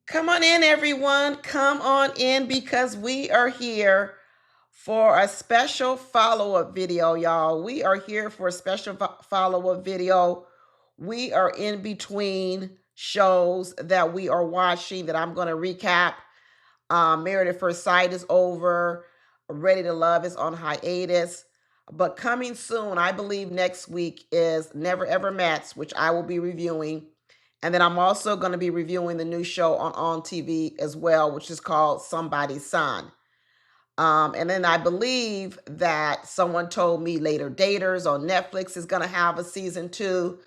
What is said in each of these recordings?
Come on in, everyone. Come on in because we are here for a special follow up video, y'all. We are here for a special follow up video. We are in between shows that we are watching that I'm going to recap. Married at First Sight is over. Ready to Love is on hiatus. But coming soon, I believe next week, is Never Ever Mets, which I will be reviewing. And then I'm also going to be reviewing the new show on TV as well, which is called Somebody's Son. And then I believe that someone told me Later Daters on Netflix is going to have a season 2.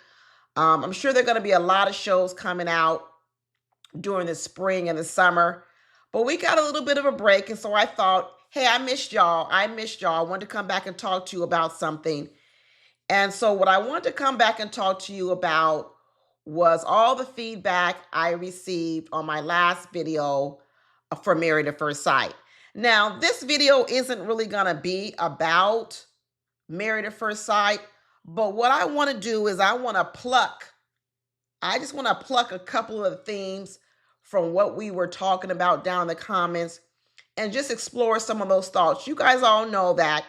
I'm sure there are going to be a lot of shows coming out during the spring and the summer. But we got a little bit of a break. And so I thought, hey, I missed y'all. I wanted to come back and talk to you about something. And so what I wanted to come back and talk to you about was all the feedback I received on my last video for Married at First Sight. Now, this video isn't really going to be about Married at First Sight, but what I want to do is I just want to pluck a couple of themes from what we were talking about down in the comments and just explore some of those thoughts. You guys all know that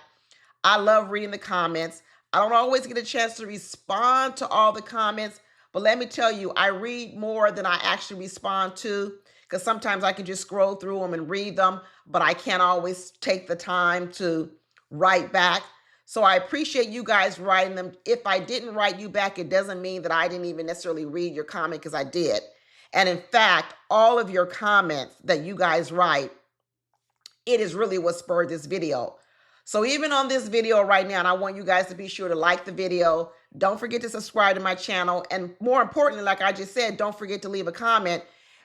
I love reading the comments. I don't always get a chance to respond to all the comments, but let me tell you, I read more than I actually respond to, because sometimes I can just scroll through them and read them, but I can't always take the time to write back. So I appreciate you guys writing them. If I didn't write you back, it doesn't mean that I didn't even necessarily read your comment, because I did. And in fact, all of your comments that you guys write, it is really what spurred this video. So even on this video right now, and I want you guys to be sure to like the video. Don't forget to subscribe to my channel. And more importantly, like I just said, don't forget to leave a comment,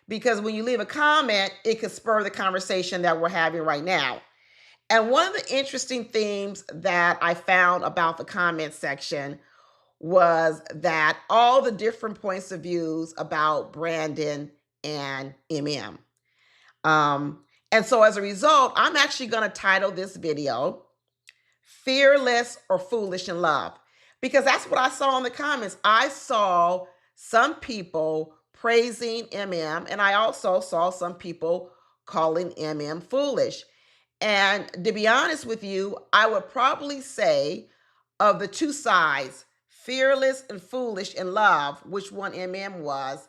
because when you leave a comment, it could spur the conversation that we're having right now. And one of the interesting themes that I found about the comment section was that all the different points of views about Brandon and EmEm. And so as a result, I'm actually going to title this video Fearless or Foolish in Love, because that's what I saw in the comments. I saw some people praising EmEm, and I also saw some people calling EmEm foolish. And to be honest with you, I would probably say, of the two sides, fearless and foolish in love, which one EmEm was,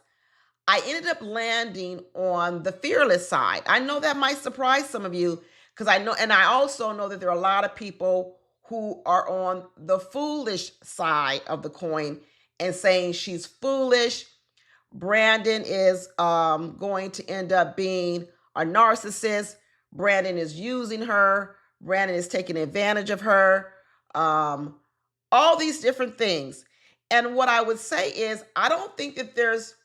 I ended up landing on the fearless side. I know that might surprise some of you, because I know, and I also know that there are a lot of people who are on the foolish side of the coin and saying she's foolish. Brandon is going to end up being a narcissist. Brandon is using her. Brandon is taking advantage of her. All these different things. And what I would say is, I don't think that there's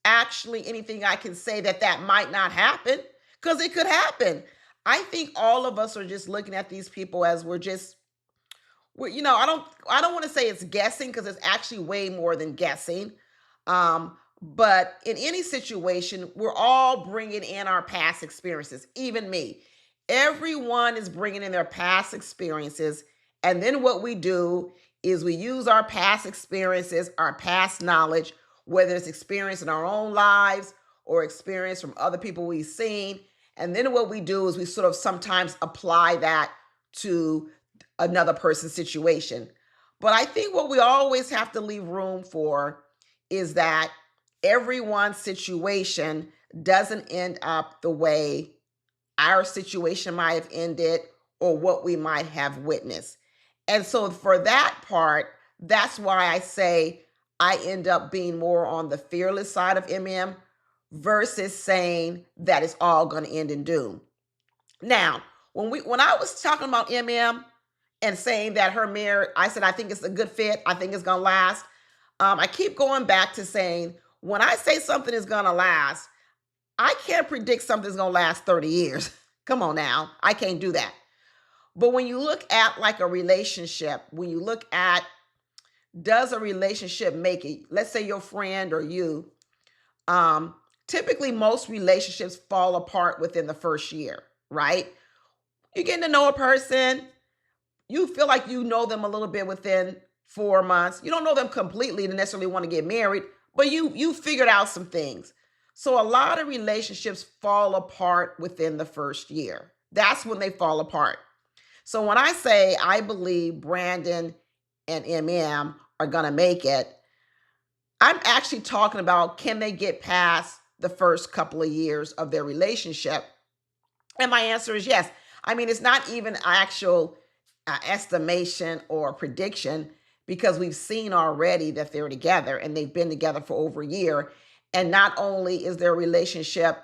actually anything I can say that might not happen, because it could happen. I think all of us are just looking at these people as we're I don't want to say it's guessing, because it's actually way more than guessing. But in any situation, we're all bringing in our past experiences, even me. Everyone is bringing in their past experiences. And then what we do is we use our past experiences, our past knowledge, whether it's experience in our own lives or experience from other people we've seen. And then what we do is we sort of sometimes apply that to another person's situation. But I think what we always have to leave room for is that everyone's situation doesn't end up the way our situation might have ended or what we might have witnessed. And so for that part, that's why I say I end up being more on the fearless side of EmEm versus saying that it's all going to end in doom. Now, when I was talking about EmEm and saying that her marriage, I said I think it's a good fit, I think it's going to last. I keep going back to saying, when I say something is going to last, I can't predict something's going to last 30 years. Come on now. I can't do that. But when you look at like a relationship, when you look at, does a relationship make it? Let's say your friend or you, typically most relationships fall apart within the first year, right? You're getting to know a person. You feel like you know them a little bit within 4 months. You don't know them completely to necessarily want to get married, but you figured out some things. So a lot of relationships fall apart within the first year. That's when they fall apart. So when I say I believe Brandon and EmEm are going to make it, I'm actually talking about, can they get past the first couple of years of their relationship? And my answer is yes. I mean, it's not even actual estimation or prediction, because we've seen already that they're together and they've been together for over a year. And not only is their relationship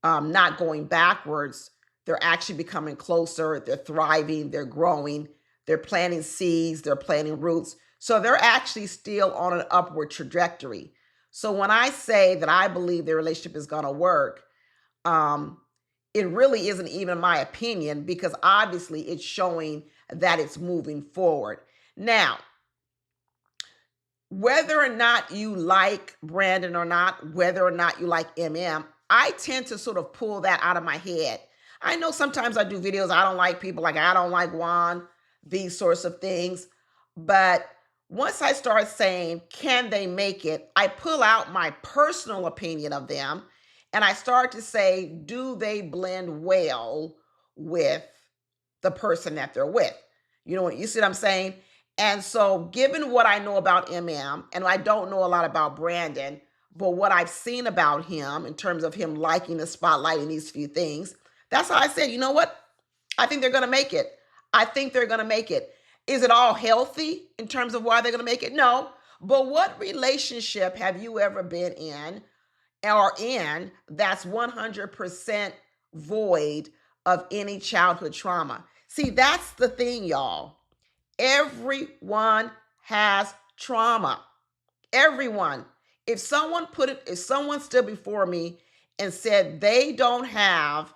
not going backwards, they're actually becoming closer, they're thriving, they're growing, they're planting seeds, they're planting roots. So they're actually still on an upward trajectory. So when I say that I believe their relationship is going to work, um, it really isn't even my opinion, because obviously it's showing that it's moving forward. Now, whether or not you like Brandon or not, whether or not you like EmEm, I tend to sort of pull that out of my head. I know sometimes I do videos, I don't like people, like I don't like Juan, these sorts of things. But once I start saying, can they make it? I pull out my personal opinion of them and I start to say, do they blend well with the person that they're with? You see what I'm saying? And so, given what I know about EmEm, and I don't know a lot about Brandon, but what I've seen about him in terms of him liking the spotlight and these few things, that's how I said, you know what? I think they're going to make it. I think they're going to make it. Is it all healthy in terms of why they're going to make it? No. But what relationship have you ever been in or in that's 100% void of any childhood trauma? See, that's the thing, y'all. Everyone has trauma. Everyone. If someone stood before me and said they don't have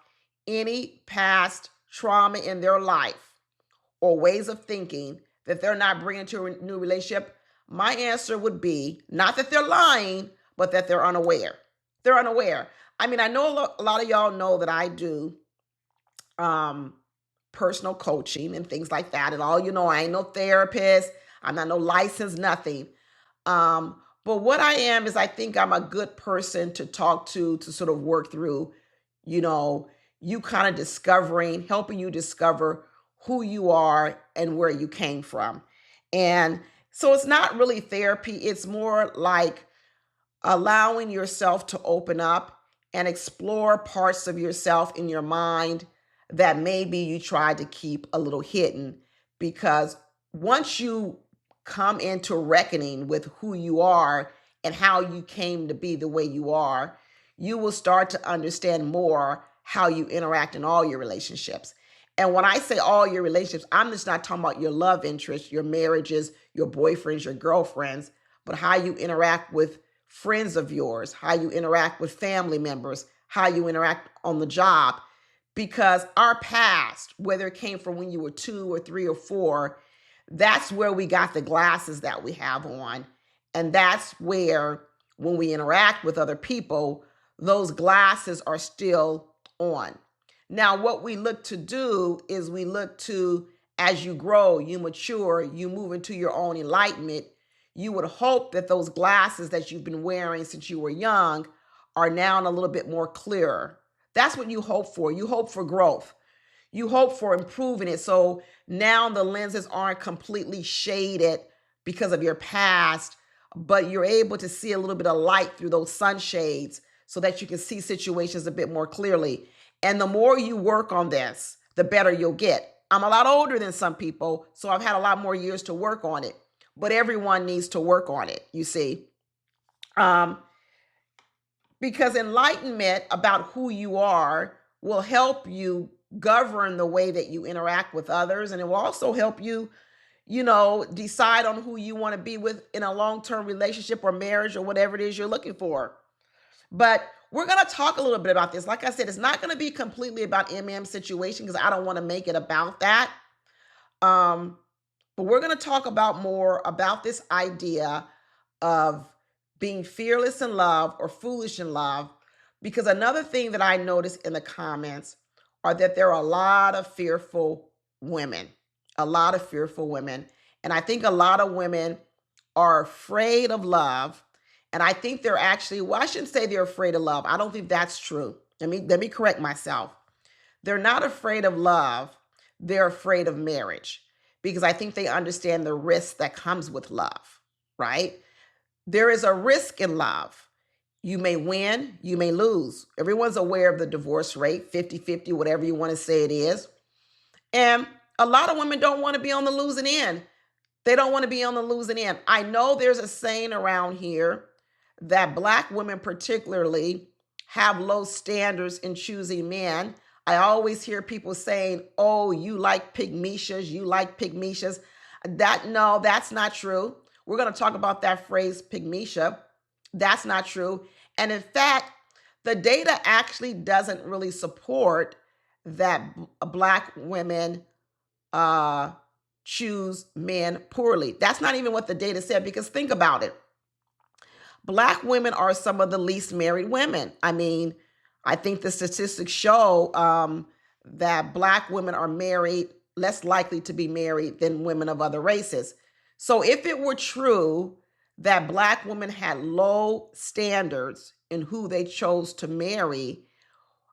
any past trauma in their life or ways of thinking that they're not bringing to a new relationship, my answer would be not that they're lying, but that they're unaware. They're unaware. I mean, I know a lot of y'all know that I do personal coaching and things like that. And all I ain't no therapist. I'm not no licensed nothing. But what I am is, I think I'm a good person to talk to sort of work through, you kind of helping you discover who you are and where you came from. And so it's not really therapy. It's more like allowing yourself to open up and explore parts of yourself in your mind that maybe you tried to keep a little hidden. Because once you come into reckoning with who you are and how you came to be the way you are, you will start to understand more how you interact in all your relationships. And when I say all your relationships, I'm just not talking about your love interests, your marriages, your boyfriends, your girlfriends, but how you interact with friends of yours, how you interact with family members, how you interact on the job. Because our past, whether it came from when you were 2 or 3 or 4, that's where we got the glasses that we have on. And that's where, when we interact with other people, those glasses are still on. Now, what we look to do is we look to, as you grow, you mature, you move into your own enlightenment, you would hope that those glasses that you've been wearing since you were young are now a little bit more clearer. That's what you hope for. You hope for growth. You hope for improving it. So now the lenses aren't completely shaded because of your past, but you're able to see a little bit of light through those sunshades so that you can see situations a bit more clearly. And the more you work on this, the better you'll get. I'm a lot older than some people, so I've had a lot more years to work on it. But everyone needs to work on it, you see. Because enlightenment about who you are will help you govern the way that you interact with others. And it will also help you, decide on who you want to be with in a long-term relationship or marriage or whatever it is you're looking for. But we're going to talk a little bit about this. Like I said, it's not going to be completely about EmEm's situation, because I don't want to make it about that. But we're going to talk about more about this idea of being fearless in love or foolish in love. Because another thing that I noticed in the comments are that there are a lot of fearful women, And I think a lot of women are afraid of love, And I think they're actually, well, I shouldn't say they're afraid of love. I don't think that's true. Let me correct myself. They're not afraid of love. They're afraid of marriage because I think they understand the risk that comes with love, right? There is a risk in love. You may win, you may lose. Everyone's aware of the divorce rate, 50-50, whatever you want to say it is. And a lot of women don't want to be on the losing end. They don't want to be on the losing end. I know there's a saying around here that Black women particularly have low standards in choosing men. I always hear people saying, oh, you like pygmishas, you like pygmishas. No, that's not true. We're going to talk about that phrase, pygmisha. That's not true. And in fact, the data actually doesn't really support that Black women choose men poorly. That's not even what the data said, because think about it. Black women are some of the least married women. I think the statistics show that Black women are less likely to be married than women of other races. So if it were true that Black women had low standards in who they chose to marry,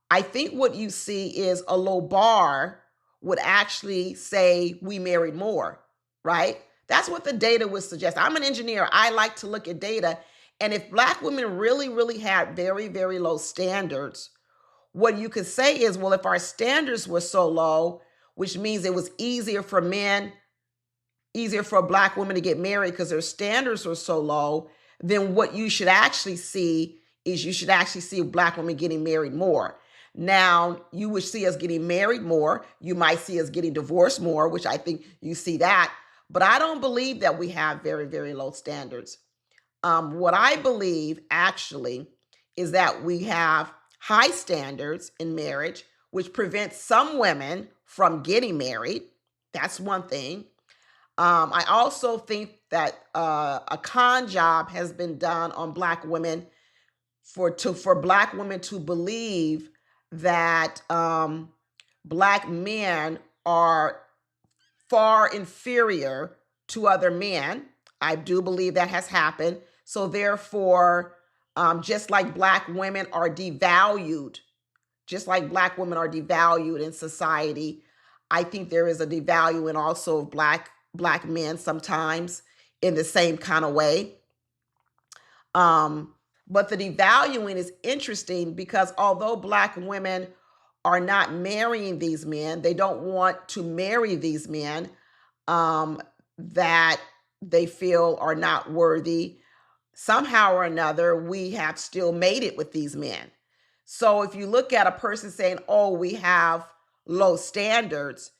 I think what you see is a low bar would actually say we married more, right? That's what the data would suggest. I'm an engineer. I like to look at data. And if Black women really, really had very, very low standards, what you could say is, well, if our standards were so low, which means it was easier for Black women to get married because their standards were so low, then what you should actually see is Black women getting married more. Now, you would see us getting married more. You might see us getting divorced more, which I think you see that. But I don't believe that we have very, very low standards. What I believe actually is that we have high standards in marriage, which prevents some women from getting married. That's one thing. I also think that a con job has been done on Black women for Black women to believe that Black men are far inferior to other men. I do believe that has happened. So therefore, just like Black women are devalued in society, I think there is a devaluing also of Black men sometimes in the same kind of way. But the devaluing is interesting because although Black women are not marrying these men, they don't want to marry these men that they feel are not worthy. Somehow or another, we have still made it with these men. So if you look at a person saying, oh, we have low standards,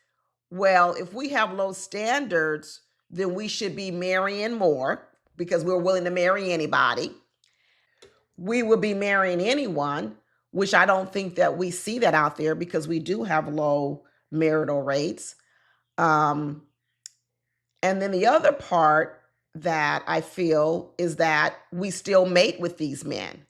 well, if we have low standards, then we should be marrying more because we're willing to marry anybody. We will be marrying anyone, which I don't think that we see that out there because we do have low marital rates. And then the other part that I feel is that we still mate with these men,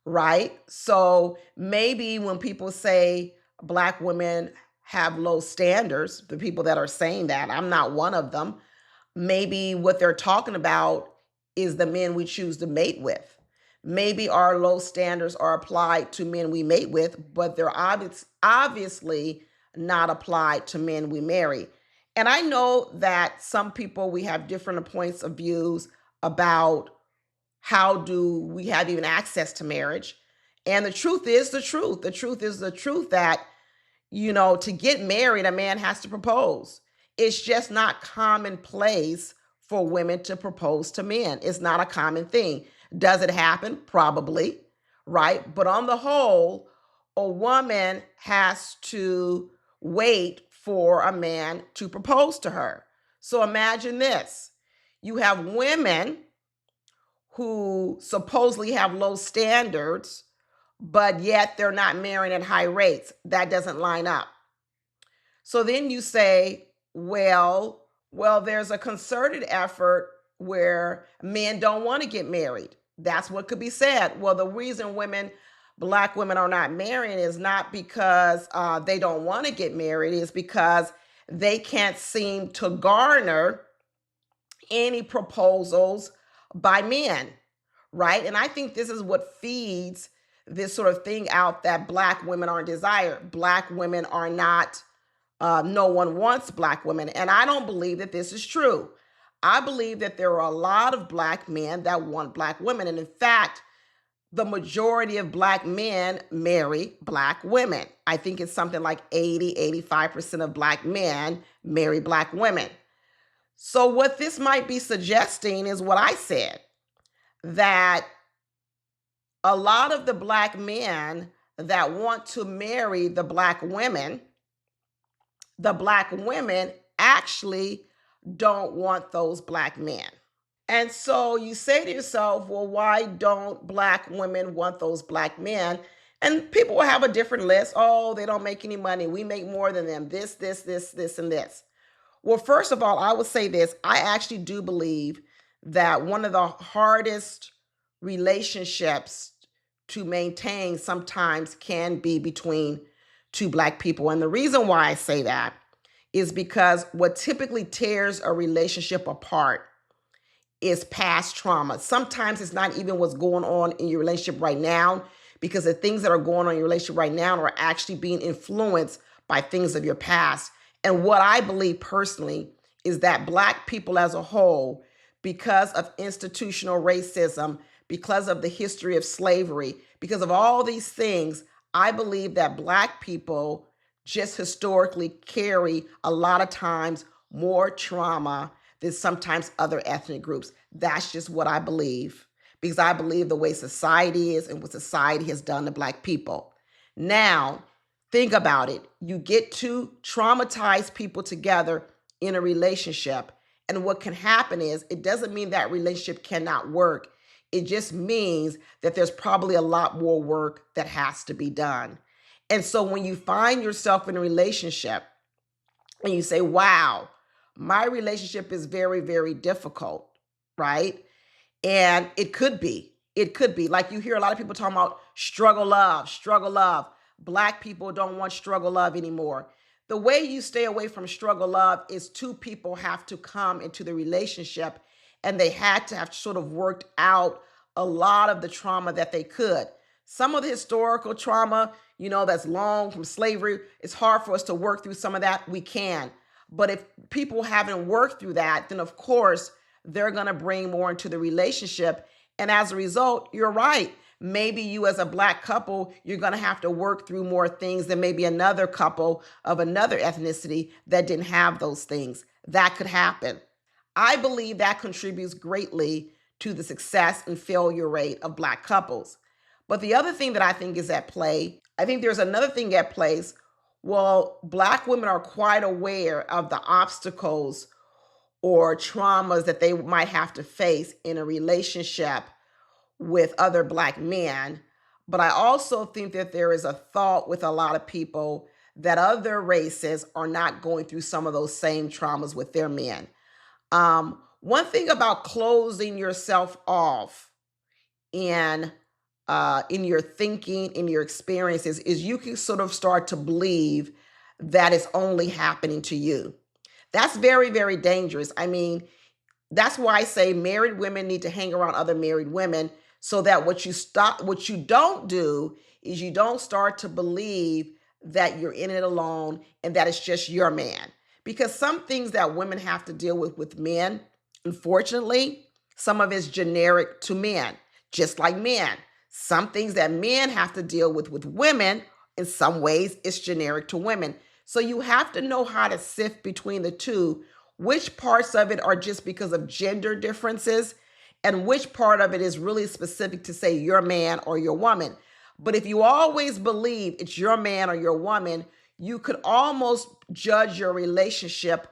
right? So maybe when people say Black women have low standards, the people that are saying that, I'm not one of them, maybe what they're talking about is the men we choose to mate with. Maybe our low standards are applied to men we mate with, but they're obviously not applied to men we marry. And I know that some people, we have different points of views about how do we have even access to marriage. And the truth is the truth. The truth is the truth that, to get married, a man has to propose. It's just not commonplace for women to propose to men. It's not a common thing. Does it happen? Probably, right? But on the whole, a woman has to wait for a man to propose to her. So imagine this. You have women who supposedly have low standards, but yet they're not marrying at high rates. That doesn't line up. So then you say, well, there's a concerted effort where men don't want to get married. That's what could be said. Well, the reason Black women are not marrying is not because they don't want to get married, it's because they can't seem to garner any proposals by men, right? And I think this is what feeds this sort of thing out that Black women aren't desired. Black women are not, no one wants Black women. And I don't believe that this is true. I believe that there are a lot of Black men that want Black women. And in fact, the majority of Black men marry Black women. I think it's something like 85% of Black men marry Black women. So, what this might be suggesting is what I said, that a lot of the Black men that want to marry the Black women actually don't want those Black men. And so you say to yourself, well, why don't Black women want those Black men? And people will have a different list. Oh, they don't make any money. We make more than them. This, and this. Well, first of all, I would say this. I actually do believe that one of the hardest relationships to maintain sometimes can be between two Black people. And the reason why I say that is because what typically tears a relationship apart is past trauma. Sometimes it's not even what's going on in your relationship right now, because the things that are going on in your relationship right now are actually being influenced by things of your past. And what I believe personally is that Black people as a whole, because of institutional racism, because of the history of slavery, because of all these things, I believe that Black people just historically carry a lot of times more trauma than sometimes other ethnic groups. That's just what I believe, because I believe the way society is and what society has done to Black people. Now, think about it. You get two traumatized people together in a relationship, and what can happen is, it doesn't mean that relationship cannot work. It just means that there's probably a lot more work that has to be done. And so when you find yourself in a relationship and you say, wow, my relationship is very, very difficult, right? And it could be. It could be. Like, you hear a lot of people talking about struggle love, struggle love. Black people don't want struggle love anymore. The way you stay away from struggle love is two people have to come into the relationship and they had to have sort of worked out a lot of the trauma that they could. Some of the historical trauma, that's long from slavery, it's hard for us to work through some of that. We can. But if people haven't worked through that, then of course, they're going to bring more into the relationship. And as a result, you're right. Maybe you as a Black couple, you're going to have to work through more things than maybe another couple of another ethnicity that didn't have those things. That could happen. I believe that contributes greatly to the success and failure rate of Black couples. But the other thing that I think is at play, I think there's another thing at play. Well, Black women are quite aware of the obstacles or traumas that they might have to face in a relationship with other Black men. But I also think that there is a thought with a lot of people that other races are not going through some of those same traumas with their men. One thing about closing yourself off in your thinking, in your experiences, is you can sort of start to believe that it's only happening to you. That's very, very dangerous. I mean, that's why I say married women need to hang around other married women, so that what you don't do is you don't start to believe that you're in it alone and that it's just your man. Because some things that women have to deal with men, unfortunately, some of it's generic to men, just like men. Some things that men have to deal with women, in some ways, it's generic to women. So you have to know how to sift between the two, which parts of it are just because of gender differences and which part of it is really specific to, say, your man or your woman. But if you always believe it's your man or your woman, you could almost judge your relationship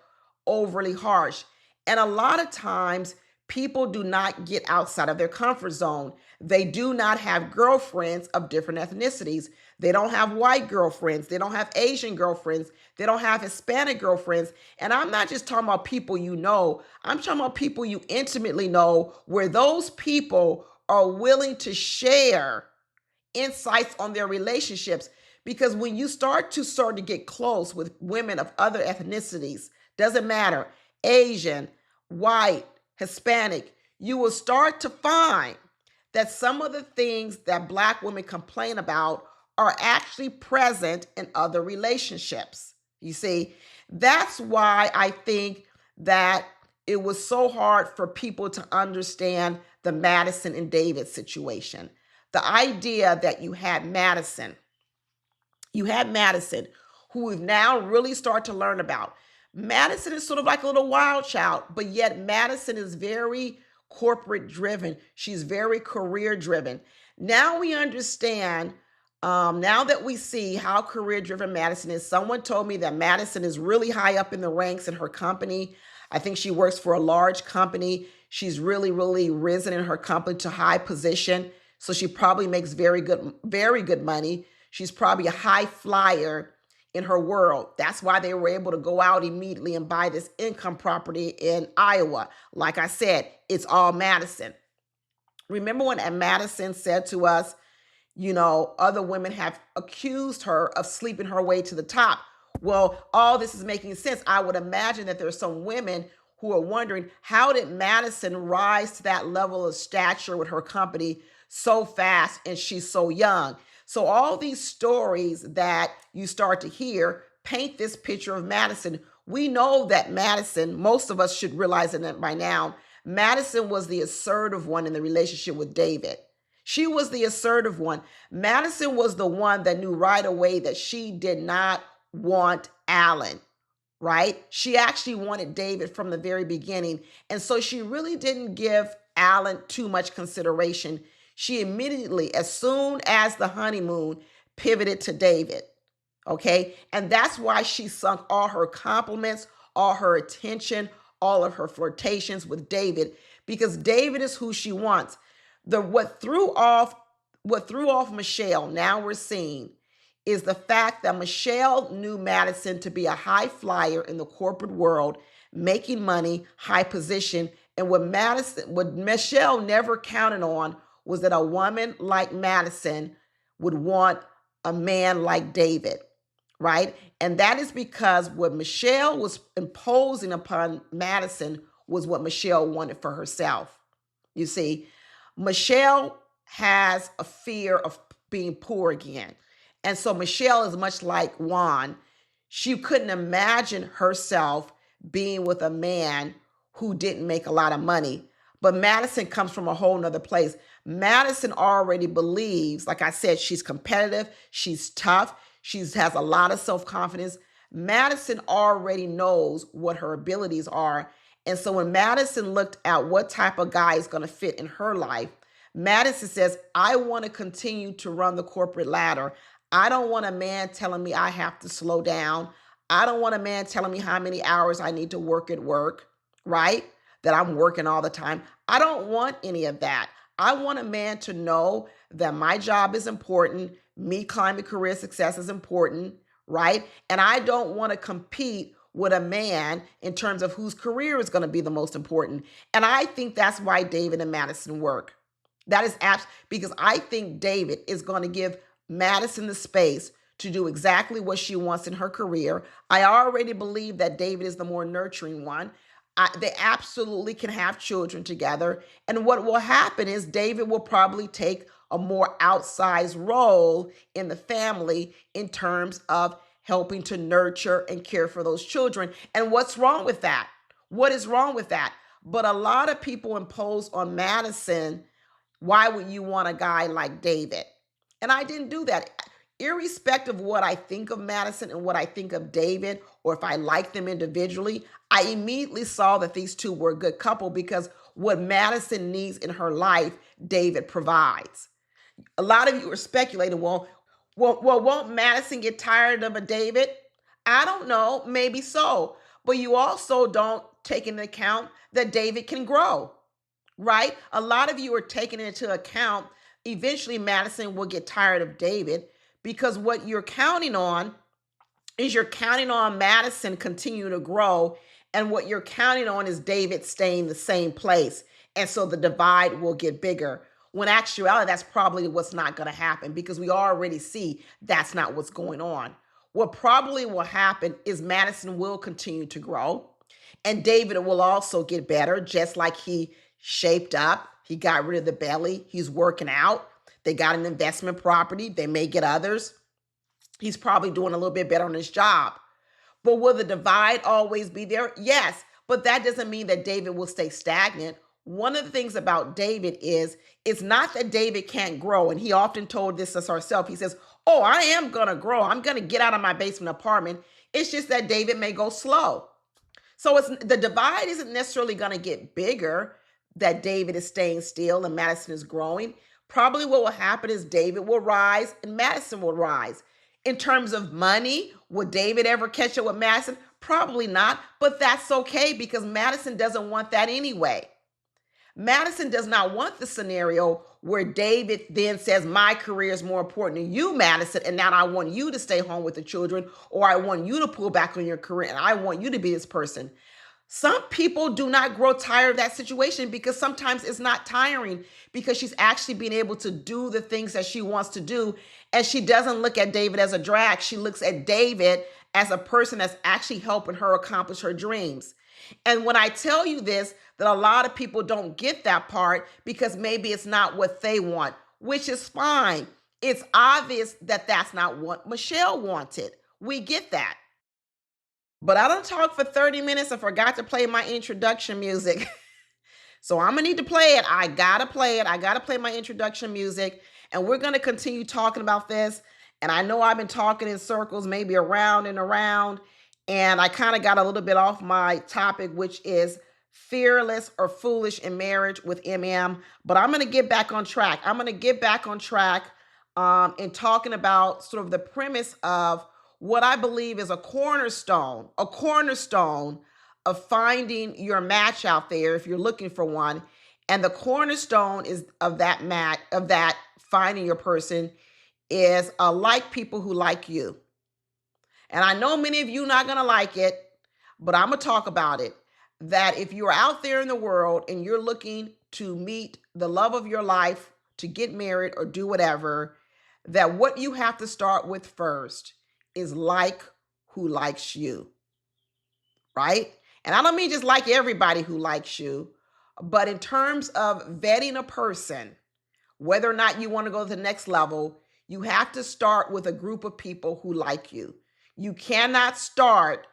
overly harsh. And a lot of times, people do not get outside of their comfort zone. They do not have girlfriends of different ethnicities. They don't have white girlfriends. They don't have Asian girlfriends. They don't have Hispanic girlfriends. And I'm not just talking about people you know. I'm talking about people you intimately know, where those people are willing to share insights on their relationships. Because when you start to get close with women of other ethnicities, doesn't matter, Asian, white, Hispanic, you will start to find that some of the things that Black women complain about are actually present in other relationships. You see, that's why I think that it was so hard for people to understand the Madison and David situation. The idea that you had Madison, who we've now really started to learn about. Madison is sort of like a little wild child, but yet Madison is very corporate driven. She's very career driven. Now we understand, now that we see how career driven Madison is. Someone told me that Madison is really high up in the ranks in her company. I think she works for a large company. She's really, really risen in her company to high position. So she probably makes very good money. She's probably a high flyer in her world. That's why they were able to go out immediately and buy this income property in Iowa. Like I said, it's all Madison. Remember when Madison said to us, other women have accused her of sleeping her way to the top. Well, all this is making sense. I would imagine that there are some women who are wondering, how did Madison rise to that level of stature with her company so fast and she's so young? So all these stories that you start to hear paint this picture of Madison. We know that Madison, most of us should realize it by now, Madison was the assertive one in the relationship with David. She was the assertive one. Madison was the one that knew right away that she did not want Alan, right? She actually wanted David from the very beginning. And so she really didn't give Alan too much consideration. She immediately, as soon as the honeymoon, pivoted to David, okay? And that's why she sunk all her compliments, all her attention, all of her flirtations with David, because David is who she wants. What threw off Michelle, now we're seeing, is the fact that Michelle knew Madison to be a high flyer in the corporate world, making money, high position. And what Michelle never counted on was that a woman like Madison would want a man like David, right? And that is because what Michelle was imposing upon Madison was what Michelle wanted for herself. You see, Michelle has a fear of being poor again. And so Michelle is much like Juan. She couldn't imagine herself being with a man who didn't make a lot of money. But Madison comes from a whole nother place. Madison already believes, like I said, she's competitive, she's tough, she has a lot of self-confidence. Madison already knows what her abilities are. And so when Madison looked at what type of guy is going to fit in her life, Madison says, I want to continue to run the corporate ladder. I don't want a man telling me I have to slow down. I don't want a man telling me how many hours I need to work at work, right? That I'm working all the time. I don't want any of that. I want a man to know that my job is important. Me climbing career success is important, right? And I don't want to compete with a man in terms of whose career is going to be the most important. And I think that's why David and Madison work. That is because I think David is going to give Madison the space to do exactly what she wants in her career. I already believe that David is the more nurturing one. They absolutely can have children together. And what will happen is David will probably take a more outsized role in the family in terms of helping to nurture and care for those children. And what's wrong with that? What is wrong with that? But a lot of people impose on Madison, why would you want a guy like David? And I didn't do that. Irrespective of what I think of Madison and what I think of David, or if I like them individually, I immediately saw that these two were a good couple because what Madison needs in her life, David provides. A lot of you are speculating, well, won't Madison get tired of a David? I don't know, maybe so. But you also don't take into account that David can grow, right? A lot of you are taking into account eventually Madison will get tired of David because what you're counting on is you're counting on Madison continue to grow, and what you're counting on is David staying the same place. And so the divide will get bigger. When actuality, that's probably what's not going to happen because we already see that's not what's going on. What probably will happen is Madison will continue to grow and David will also get better, just like he shaped up. He got rid of the belly. He's working out. They got an investment property. They may get others. He's probably doing a little bit better on his job. But will the divide always be there? Yes, but that doesn't mean that David will stay stagnant. One of the things about David is it's not that David can't grow. And he often told this us ourselves. He says, oh, I am going to grow. I'm going to get out of my basement apartment. It's just that David may go slow. So the divide isn't necessarily going to get bigger, that David is staying still and Madison is growing. Probably what will happen is David will rise and Madison will rise. In terms of money, would David ever catch up with Madison? Probably not, but that's okay because Madison doesn't want that anyway. Madison does not want the scenario where David then says, my career is more important than you, Madison, and now I want you to stay home with the children, or I want you to pull back on your career, and I want you to be this person. Some people do not grow tired of that situation because sometimes it's not tiring because she's actually being able to do the things that she wants to do. And she doesn't look at David as a drag. She looks at David as a person that's actually helping her accomplish her dreams. And when I tell you this, that a lot of people don't get that part because maybe it's not what they want, which is fine. It's obvious that that's not what Michelle wanted. We get that. But I don't talk for 30 minutes and forgot to play my introduction music. So I'm going to need to play it. I got to play it. I got to play my introduction music. And we're going to continue talking about this. And I know I've been talking in circles, maybe around and around. And I kind of got a little bit off my topic, which is fearless or foolish in marriage with EmEm. But I'm going to get back on track. I'm going to get back on track in talking about sort of the premise of what I believe is a cornerstone of finding your match out there if you're looking for one. And the cornerstone is of that finding your person is like people who like you. And I know many of you not going to like it, but I'm going to talk about it. That if you're out there in the world and you're looking to meet the love of your life, to get married or do whatever, that what you have to start with first is like who likes you, right? And I don't mean just like everybody who likes you, but in terms of vetting a person, whether or not you want to go to the next level, you have to start with a group of people who like you. You cannot start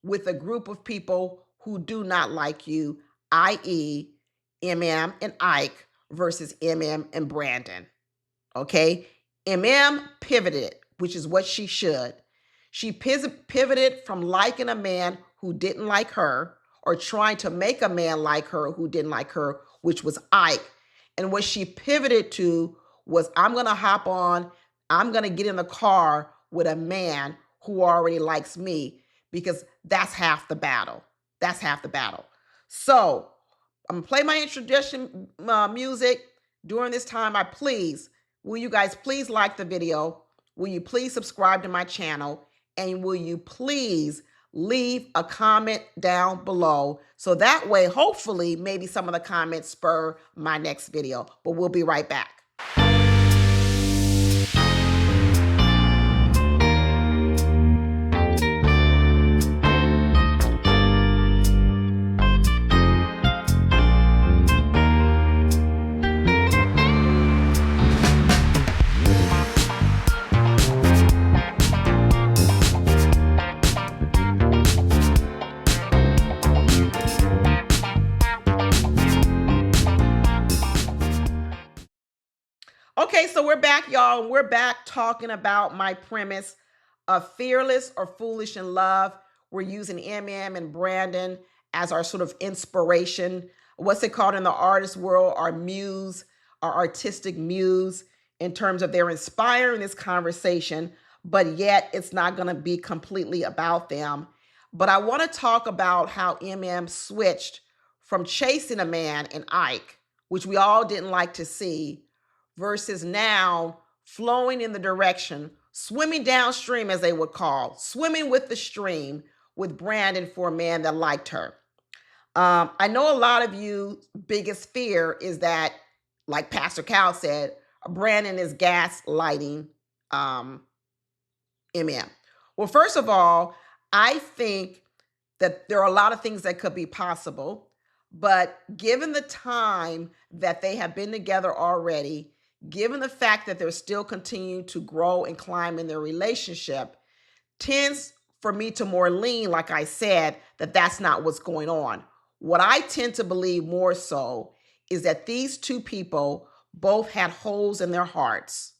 with a group of people who do not like you, i.e. EmEm and Ike versus EmEm and Brandon, okay? EmEm pivoted, which is what she should. She pivoted from liking a man who didn't like her or trying to make a man like her who didn't like her, which was Ike. And what she pivoted to was, I'm going to hop on, I'm going to get in the car with a man who already likes me, because that's half the battle. That's half the battle. So I'm going to play my introduction music. During this time, will you guys please like the video? Will you please subscribe to my channel? And will you please leave a comment down below? So that way, hopefully, maybe some of the comments spur my next video. But we'll be right back. Okay, so we're back, y'all. We're back talking about my premise of fearless or foolish in love. We're using EmEm and Brandon as our sort of inspiration. What's it called in the artist world? Our muse, our artistic muse, in terms of they're inspiring this conversation, but yet it's not going to be completely about them. But I want to talk about how EmEm switched from chasing a man in Ike, which we all didn't like to see, versus now flowing in the direction, swimming downstream, as they would call, swimming with the stream with Brandon for a man that liked her. I know a lot of you biggest fear is that, like Pastor Cal said, Brandon is gaslighting EmEm. Well, first of all, I think that there are a lot of things that could be possible. But given the time that they have been together already, given the fact that they're still continuing to grow and climb in their relationship, tends for me to more lean, like I said, that that's not what's going on. What I tend to believe more so is that these two people both had holes in their hearts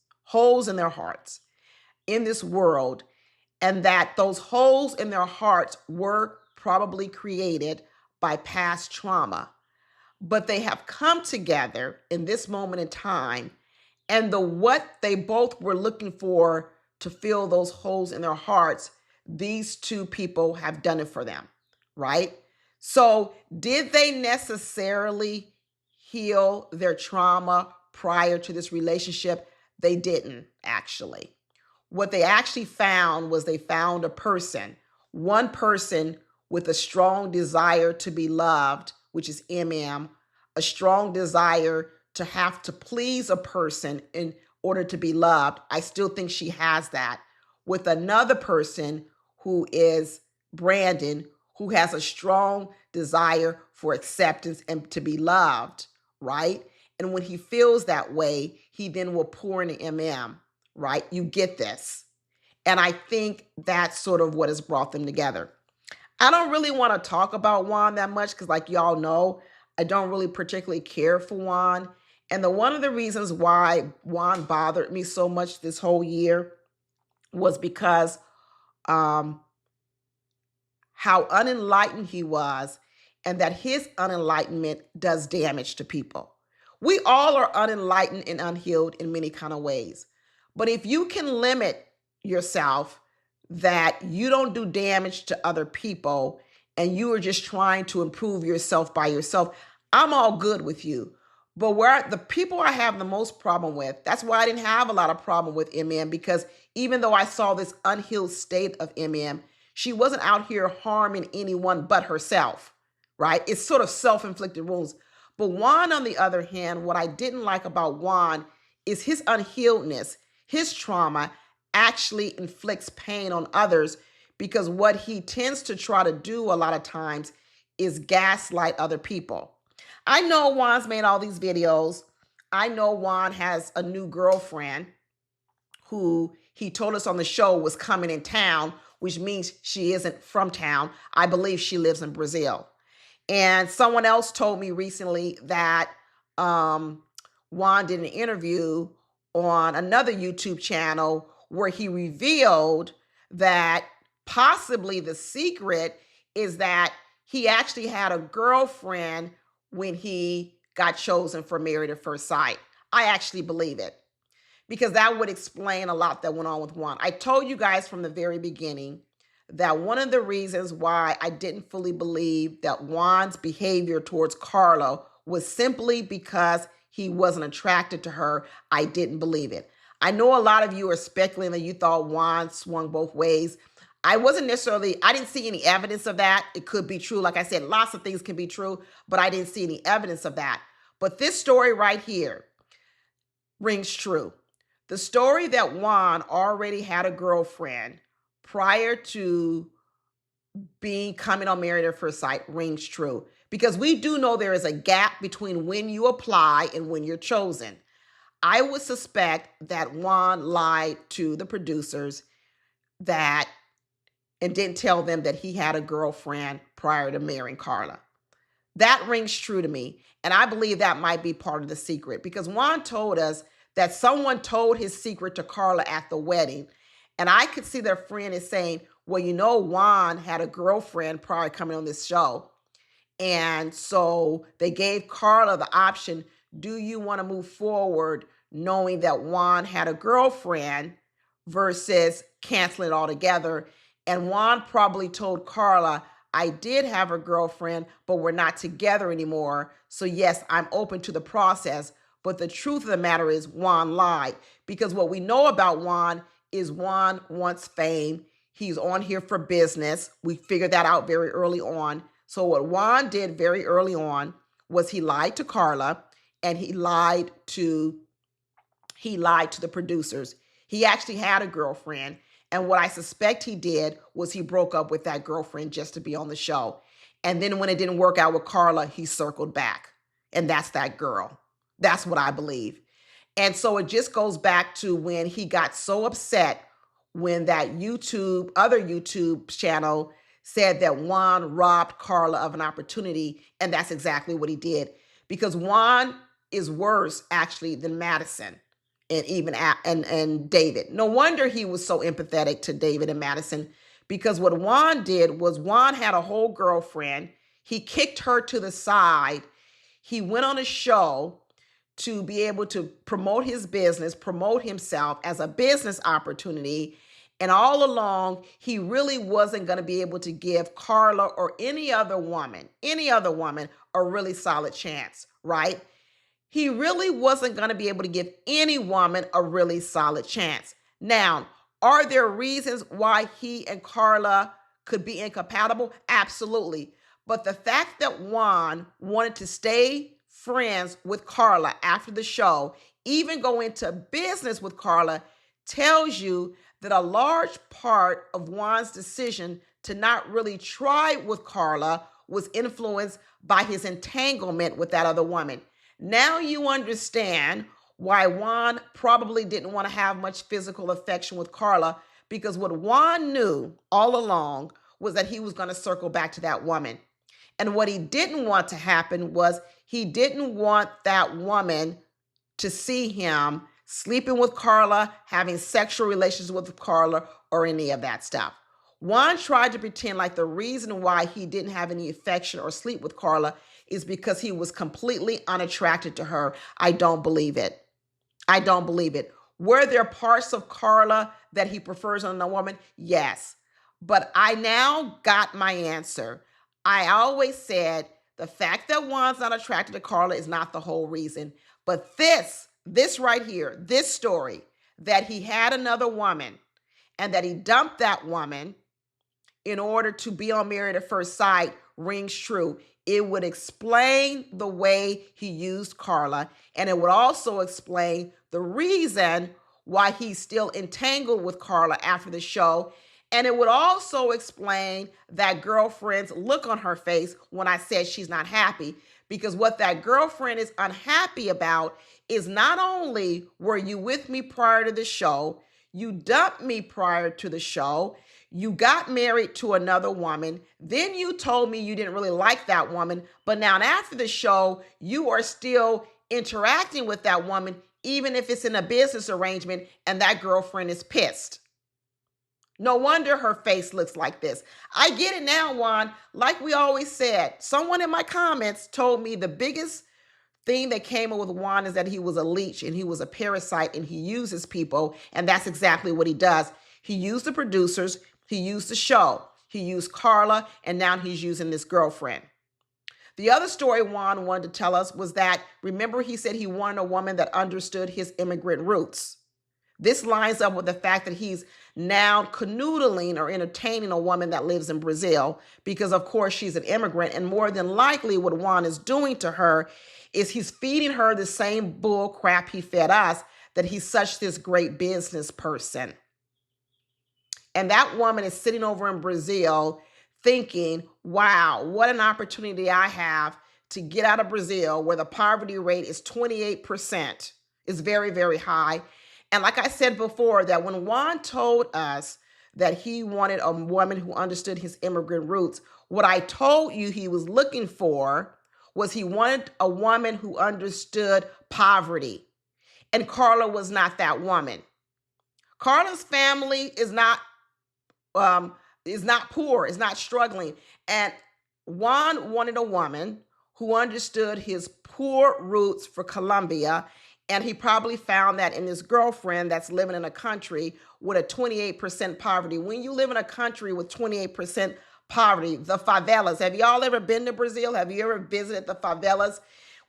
in this world, and that those holes in their hearts were probably created by past trauma. But they have come together in this moment in time, and what they both were looking for to fill those holes in their hearts, these two people have done it for them, right? So, did they necessarily heal their trauma prior to this relationship? They didn't, actually. What they actually found was they found one person with a strong desire to be loved, which is EmEm, a strong desire to have to please a person in order to be loved. I still think she has that. With another person who is Brandon, who has a strong desire for acceptance and to be loved, right? And when he feels that way, he then will pour into EmEm, right? You get this. And I think that's sort of what has brought them together. I don't really want to talk about Juan that much because, like y'all know, I don't really particularly care for Juan. And one of the reasons why Juan bothered me so much this whole year was because how unenlightened he was, and that his unenlightenment does damage to people. We all are unenlightened and unhealed in many kind of ways. But if you can limit yourself, that you don't do damage to other people and you are just trying to improve yourself by yourself, I'm all good with you. But where the people I have the most problem with, that's why I didn't have a lot of problem with EmEm, because even though I saw this unhealed state of EmEm, she wasn't out here harming anyone but herself, right? It's sort of self-inflicted wounds. But Juan, on the other hand, what I didn't like about Juan is his unhealedness, his trauma actually inflicts pain on others, because what he tends to try to do a lot of times is gaslight other people. I know Juan's made all these videos. I know Juan has a new girlfriend who he told us on the show was coming in town, which means she isn't from town. I believe she lives in Brazil. And someone else told me recently that Juan did an interview on another YouTube channel where he revealed that possibly the secret is that he actually had a girlfriend when he got chosen for Married at First Sight. I actually believe it, because that would explain a lot that went on with Juan. I told you guys from the very beginning that one of the reasons why I didn't fully believe that Juan's behavior towards Carla was simply because he wasn't attracted to her. I didn't believe it. I know a lot of you are speculating that you thought Juan swung both ways. I didn't see any evidence of that. It could be true. Like I said, lots of things can be true, but I didn't see any evidence of that. But this story right here rings true. The story that Juan already had a girlfriend prior to coming on Married at First Sight rings true, because we do know there is a gap between when you apply and when you're chosen. I would suspect that Juan lied to the producers and didn't tell them that he had a girlfriend prior to marrying Carla. That rings true to me, and I believe that might be part of the secret, because Juan told us that someone told his secret to Carla at the wedding, and I could see their friend is saying, well, Juan had a girlfriend prior to coming on this show, and so they gave Carla the option, do you want to move forward knowing that Juan had a girlfriend versus canceling it altogether? And Juan probably told Carla, I did have a girlfriend, but we're not together anymore. So yes, I'm open to the process. But the truth of the matter is Juan lied, because what we know about Juan is Juan wants fame. He's on here for business. We figured that out very early on. So what Juan did very early on was he lied to Carla, and he lied to the producers. He actually had a girlfriend. And what I suspect he did was he broke up with that girlfriend just to be on the show. And then when it didn't work out with Carla, he circled back. And that's that girl. That's what I believe. And so it just goes back to when he got so upset when that other YouTube channel said that Juan robbed Carla of an opportunity. And that's exactly what he did. Because Juan is worse, actually, than Madison and even and David. No wonder he was so empathetic to David and Madison, because what Juan did was Juan had a whole girlfriend. He kicked her to the side. He went on a show to be able to promote his business, promote himself as a business opportunity. And all along, he really wasn't going to be able to give Carla or any other woman, a really solid chance, right? He really wasn't going to be able to give any woman a really solid chance. Now, are there reasons why he and Carla could be incompatible? Absolutely. But the fact that Juan wanted to stay friends with Carla after the show, even go into business with Carla, tells you that a large part of Juan's decision to not really try with Carla was influenced by his entanglement with that other woman. Now you understand why Juan probably didn't want to have much physical affection with Carla, because what Juan knew all along was that he was going to circle back to that woman. And what he didn't want to happen was he didn't want that woman to see him sleeping with Carla, having sexual relations with Carla, or any of that stuff. Juan tried to pretend like the reason why he didn't have any affection or sleep with Carla is because he was completely unattracted to her. I don't believe it. I don't believe it. Were there parts of Carla that he prefers on a woman? Yes. But I now got my answer. I always said the fact that Juan's not attracted to Carla is not the whole reason. But this right here, this story, that he had another woman and that he dumped that woman in order to be on Married at First Sight rings true. It would explain the way he used Carla, and it would also explain the reason why he's still entangled with Carla after the show. And it would also explain that girlfriend's look on her face when I said she's not happy. Because what that girlfriend is unhappy about is not only were you with me prior to the show, you dumped me prior to the show, you got married to another woman, then you told me you didn't really like that woman, but now after the show, you are still interacting with that woman, even if it's in a business arrangement, and that girlfriend is pissed. No wonder her face looks like this. I get it now, Juan. Like we always said, someone in my comments told me the biggest thing that came up with Juan is that he was a leech and he was a parasite and he uses people, and that's exactly what he does. He used the producers, he used the show, he used Carla, and now he's using this girlfriend. The other story Juan wanted to tell us was that, remember, he said he wanted a woman that understood his immigrant roots. This lines up with the fact that he's now canoodling or entertaining a woman that lives in Brazil because, of course, she's an immigrant. And more than likely what Juan is doing to her is he's feeding her the same bull crap he fed us, that he's such this great business person. And that woman is sitting over in Brazil thinking, wow, what an opportunity I have to get out of Brazil, where the poverty rate is 28%. It's very, very high. And like I said before, that when Juan told us that he wanted a woman who understood his immigrant roots, what I told you he was looking for was he wanted a woman who understood poverty. And Carla was not that woman. Carla's family is not poor, is not struggling. And Juan wanted a woman who understood his poor roots for Colombia. And he probably found that in his girlfriend that's living in a country with a 28% poverty. When you live in a country with 28% poverty, the favelas, have y'all ever been to Brazil? Have you ever visited the favelas?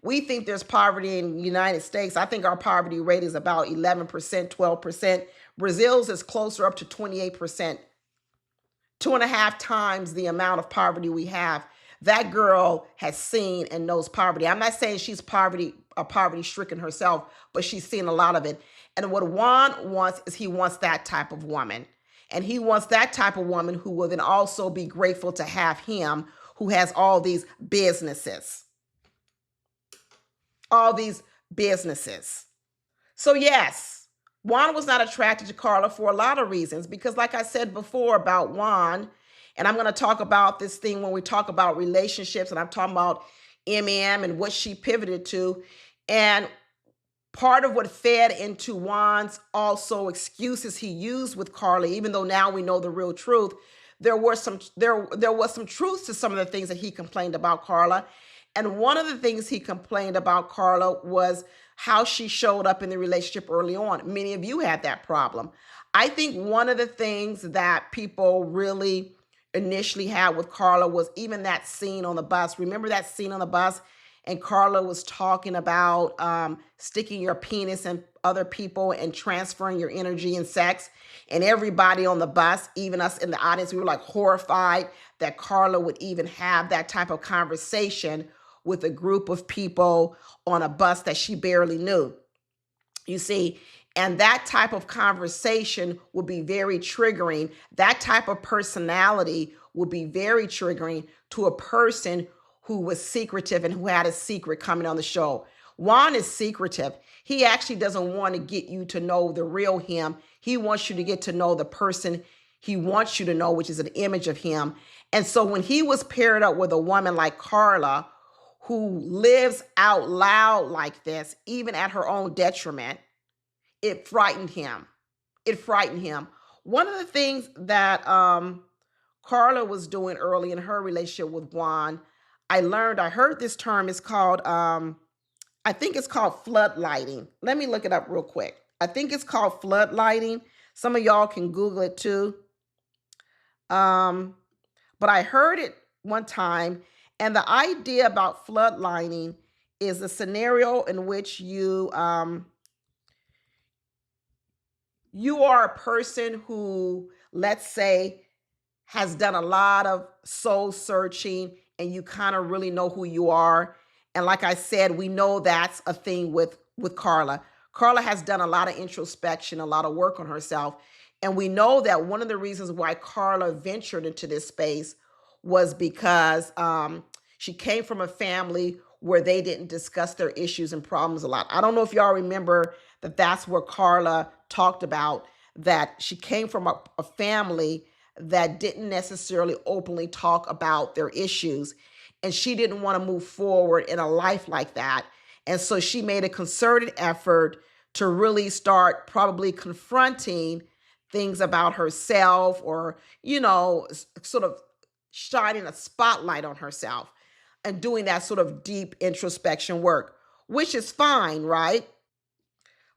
We think there's poverty in the United States. I think our poverty rate is about 11%, 12%. Brazil's is closer up to 28%, 2.5 times the amount of poverty we have. That girl has seen and knows poverty. I'm not saying she's poverty-stricken herself, but she's seen a lot of it. And what Juan wants is he wants that type of woman. And he wants that type of woman who will then also be grateful to have him, who has all these businesses. All these businesses. So yes, Juan was not attracted to Carla for a lot of reasons, because like I said before about Juan, and I'm going to talk about this thing when we talk about relationships, and I'm talking about EmEm and what she pivoted to. And part of what fed into Juan's also excuses he used with Carla, even though now we know the real truth, there was some truth to some of the things that he complained about Carla. And one of the things he complained about Carla was how she showed up in the relationship early on. Many of you had that problem. I think one of the things that people really initially had with Carla was even that scene on the bus. Remember that scene on the bus? And Carla was talking about sticking your penis in other people and transferring your energy and sex. And everybody on the bus, even us in the audience, we were like horrified that Carla would even have that type of conversation with a group of people on a bus that she barely knew. You see, and that type of conversation would be very triggering. That type of personality would be very triggering to a person who was secretive and who had a secret coming on the show. Juan is secretive. He actually doesn't want to get you to know the real him. He wants you to get to know the person he wants you to know, which is an image of him. And so when he was paired up with a woman like Carla, who lives out loud like this, even at her own detriment, it frightened him. It frightened him. One of the things that Carla was doing early in her relationship with Juan, I heard this term is called, I think it's called floodlighting. Let me look it up real quick. I think it's called floodlighting. Some of y'all can Google it too. But I heard it one time, and the idea about floodlighting is a scenario in which you are a person who, let's say, has done a lot of soul searching, and you kind of really know who you are. And like I said, we know that's a thing with Carla. Carla has done a lot of introspection, a lot of work on herself. And we know that one of the reasons why Carla ventured into this space was because she came from a family where they didn't discuss their issues and problems a lot. I don't know if y'all remember that that's where Carla talked about, that she came from a family that didn't necessarily openly talk about their issues. And she didn't want to move forward in a life like that. And so she made a concerted effort to really start probably confronting things about herself, or, sort of shining a spotlight on herself and doing that sort of deep introspection work, which is fine, right?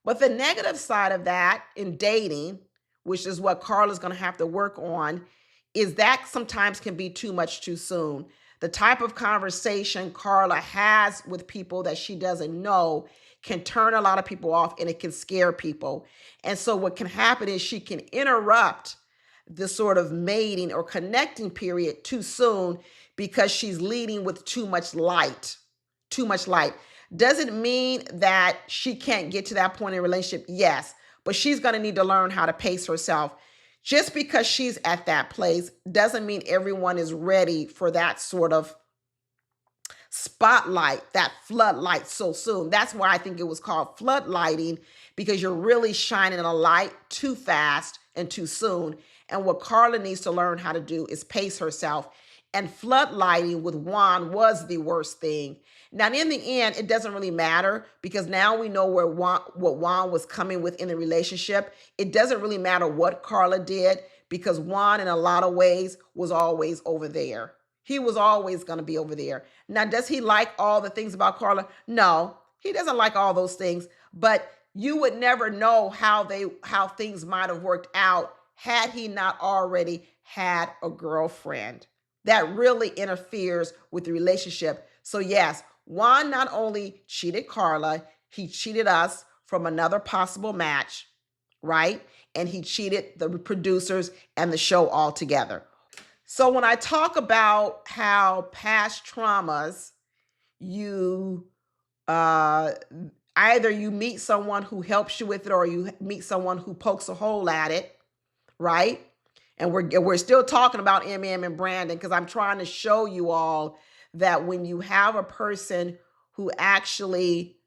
But the negative side of that in dating, which is what Carla's going to have to work on, is that sometimes can be too much too soon. The type of conversation Carla has with people that she doesn't know can turn a lot of people off, and it can scare people. And so what can happen is she can interrupt the sort of mating or connecting period too soon because she's leading with too much light. Too much light. Doesn't mean that she can't get to that point in a relationship. Yes, but she's going to need to learn how to pace herself. Just because she's at that place doesn't mean everyone is ready for that sort of spotlight, that floodlight so soon. That's why I think it was called floodlighting, because you're really shining a light too fast and too soon. And what Carla needs to learn how to do is pace herself. And floodlighting with Juan was the worst thing. Now, in the end, it doesn't really matter, because now we know what Juan was coming with in the relationship. It doesn't really matter what Carla did, because Juan, in a lot of ways, was always over there. He was always going to be over there. Now, does he like all the things about Carla? No, he doesn't like all those things, but you would never know how things might have worked out had he not already had a girlfriend. That really interferes with the relationship. So yes, Juan not only cheated Carla, he cheated us from another possible match, right? And he cheated the producers and the show altogether. So when I talk about how past traumas, you either you meet someone who helps you with it, or you meet someone who pokes a hole at it, right? And we're still talking about EmEm and branding because I'm trying to show you all that when you have a person who actually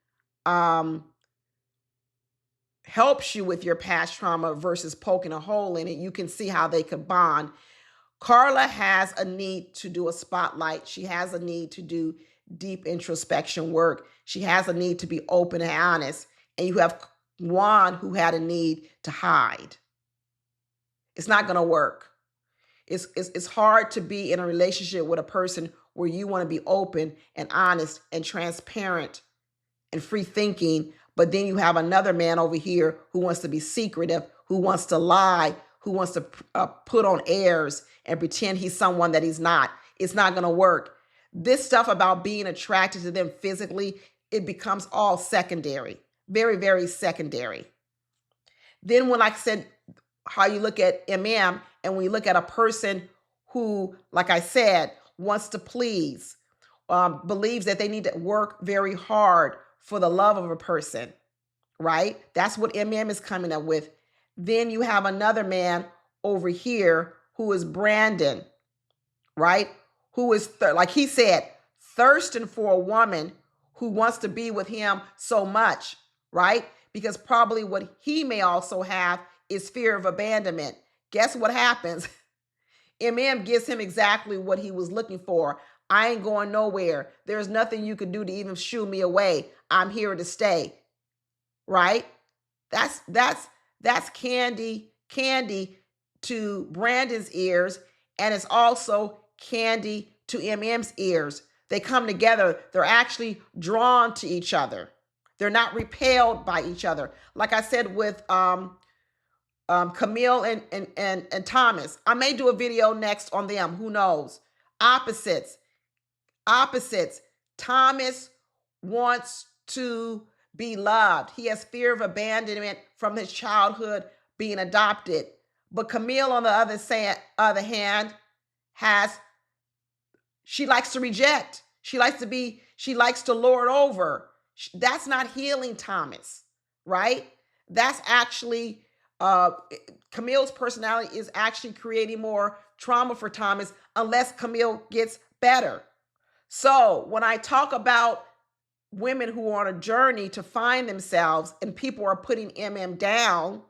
helps you with your past trauma versus poking a hole in it, you can see how they could bond. Carla has a need to do a spotlight. She has a need to do deep introspection work. She has a need to be open and honest. And you have Juan who had a need to hide. It's not going to work. It's hard to be in a relationship with a person where you want to be open and honest and transparent and free thinking, but then you have another man over here who wants to be secretive, who wants to lie, who wants to put on airs and pretend he's someone that he's not. It's not going to work. This stuff about being attracted to them physically, it becomes all secondary, very, very secondary. Then when, like I said, how you look at EmEm, and when you look at a person who, like I said, wants to please, believes that they need to work very hard for the love of a person, right? That's what EmEm is coming up with. Then you have another man over here who is Brandon, right? Who is, like he said, thirsting for a woman who wants to be with him so much, right? Because probably what he may also have is fear of abandonment. Guess what happens? EmEm gives him exactly what he was looking for. I ain't going nowhere. There's nothing you can do to even shoo me away. I'm here to stay. Right? That's candy to Brandon's ears, and it's also candy to EmEm's ears. They come together. They're actually drawn to each other. They're not repelled by each other. Like I said with Camille and Thomas. I may do a video next on them. Who knows? Opposites. Thomas wants to be loved. He has fear of abandonment from his childhood being adopted. But Camille, on the other hand, she likes to reject. She likes to lord over. That's not healing Thomas, right? That's actually, Camille's personality is actually creating more trauma for Thomas unless Camille gets better. So when I talk about women who are on a journey to find themselves and people are putting EmEm down,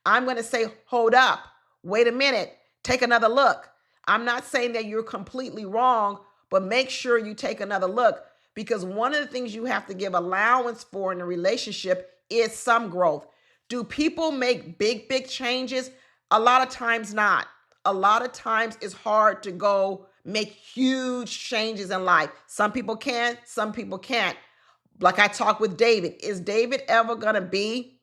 I'm going to say, hold up, wait a minute, take another look. I'm not saying that you're completely wrong, but make sure you take another look, because one of the things you have to give allowance for in a relationship is some growth. Do people make big changes? A lot of times not. A lot of times it's hard to go make huge changes in life. Some people can, some people can't. Like I talked with David, is David ever going to be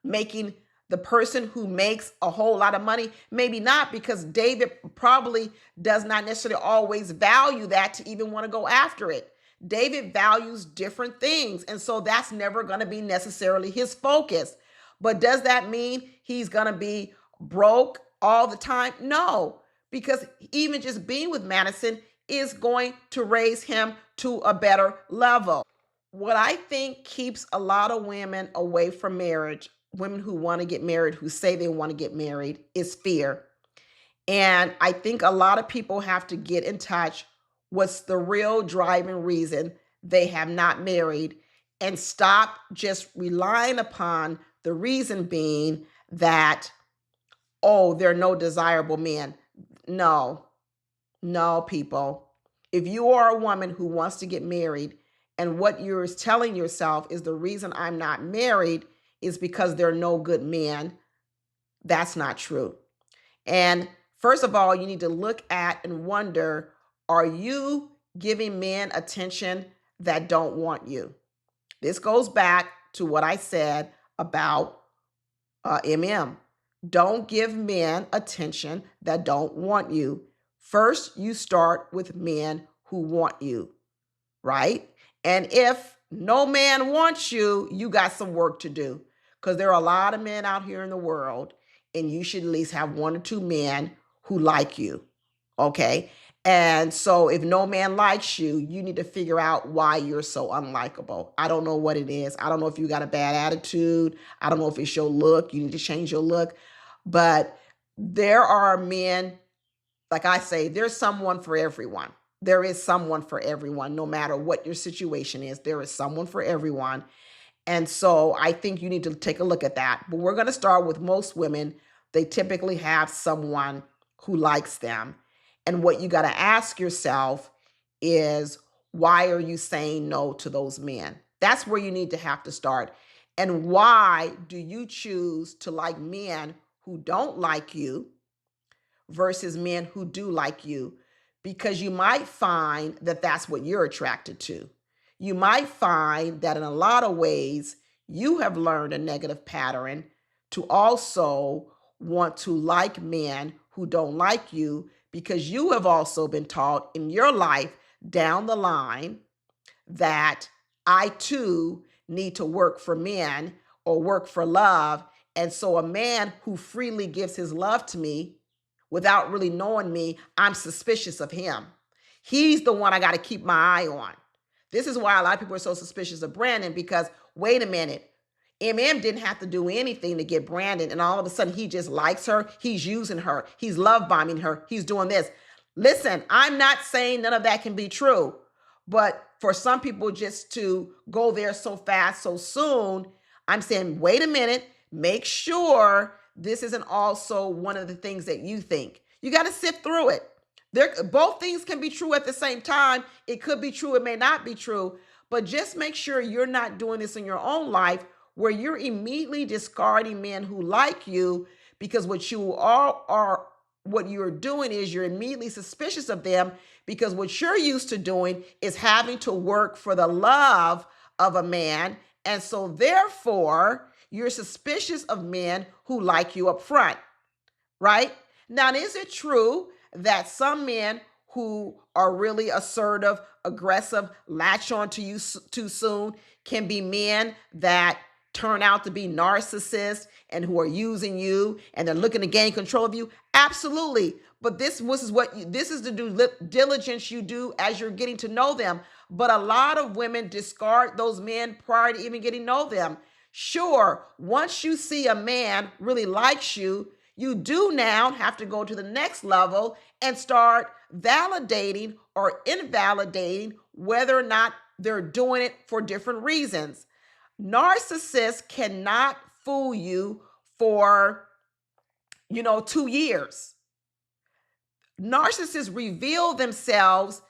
making the person who makes a whole lot of money? Maybe not, because David probably does not necessarily always value that to even want to go after it. David values different things, and so that's never going to be necessarily his focus. But does that mean he's going to be broke all the time? No, because even just being with Madison is going to raise him to a better level. What I think keeps a lot of women away from marriage, women who want to get married, who say they want to get married, is fear. And I think a lot of people have to get in touch what's the real driving reason they have not married, and stop just relying upon the reason being that, oh, there are no desirable men. No, people. If you are a woman who wants to get married and what you're telling yourself is the reason I'm not married is because there are no good men, that's not true. And first of all, you need to look at and wonder, are you giving men attention that don't want you? This goes back to what I said about EmEm. Don't give men attention that don't want you. First, you start with men who want you, right? And if no man wants you, you got some work to do, because there are a lot of men out here in the world, and you should at least have one or two men who like you, okay? And so if no man likes you, you need to figure out why you're so unlikable. I don't know what it is. I don't know if you got a bad attitude. I don't know if it's your look. You need to change your look. But there are men, like I say, there's someone for everyone. There is someone for everyone, no matter what your situation is. There is someone for everyone. And so I think you need to take a look at that. But we're going to start with most women. They typically have someone who likes them. And what you got to ask yourself is, why are you saying no to those men? That's where you need to have to start. And why do you choose to like men who don't like you versus men who do like you? Because you might find that that's what you're attracted to. You might find that in a lot of ways, you have learned a negative pattern to also want to like men who don't like you, because you have also been taught in your life down the line that I too need to work for men or work for love. And so a man who freely gives his love to me without really knowing me, I'm suspicious of him. He's the one I got to keep my eye on. This is why a lot of people are so suspicious of Brandon, because wait a minute, EmEm didn't have to do anything to get Brandon, and all of a sudden he just likes her, he's using her, he's love bombing her, he's doing this. Listen, I'm not saying none of that can be true, but for some people just to go there so fast, so soon, I'm saying, wait a minute, make sure this isn't also one of the things that you think. You got to sift through it. Both things can be true at the same time. It could be true, it may not be true, but just make sure you're not doing this in your own life where you're immediately discarding men who like you, because what you're doing is you're immediately suspicious of them, because what you're used to doing is having to work for the love of a man. And so therefore, you're suspicious of men who like you up front, right? Now, is it true that some men who are really assertive, aggressive, latch on to you too soon can be men that turn out to be narcissists and who are using you and they're looking to gain control of you? Absolutely. But this is the due diligence you do as you're getting to know them. But a lot of women discard those men prior to even getting to know them. Sure, once you see a man really likes you, you do now have to go to the next level and start validating or invalidating whether or not they're doing it for different reasons. Narcissists cannot fool you for, 2 years. Narcissists reveal themselves